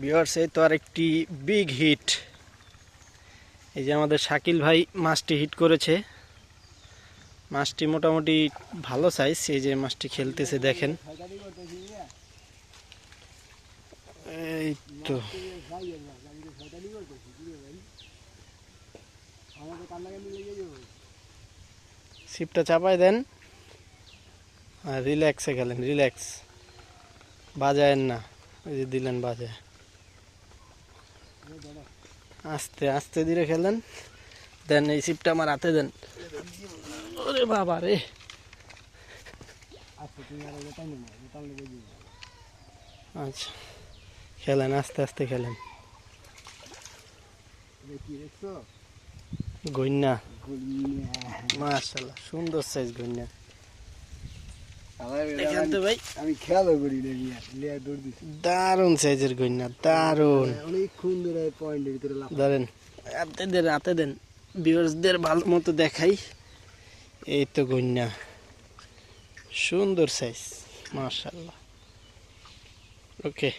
Viewers, এই তো আরেকটি বিগ হিট। এই যে আমাদের শাকিল ভাই মাছটি হিট করেছে। মাছটি মোটামুটি ভালো সাইজ। এই যে মাছটি খেলতেছে দেখেন। এই তো ছিপটা চাপায় দেন আর রিল্যাক্সে খেলেন, রিল্যাক্স, বাজায়েন না। এই যে দিলেন বাজায়, আস্তে আস্তে ধীরে খেলেন। দেন এই ছিপটা আমার হাতে দেন। ওরে বাবা রে, আচ্ছা খেলেন, আস্তে আস্তে খেলেন। গইন্না, মাশাআল্লাহ সুন্দর সাইজ গইন্না। দেখেন তো ভাই, আমি খেয়ালও করি না, দারুণ সাইজের গইন্না, দারুণ। অনেকক্ষণ ধরে পয়েন্টের ভিতরে ধরেন, হাতে দেন, হাতে দেন, ভিউয়ার্সদের ভালো মতো দেখাই। এই তো গইন্না, সুন্দর সাইজ, মাশাআল্লাহ। ওকে।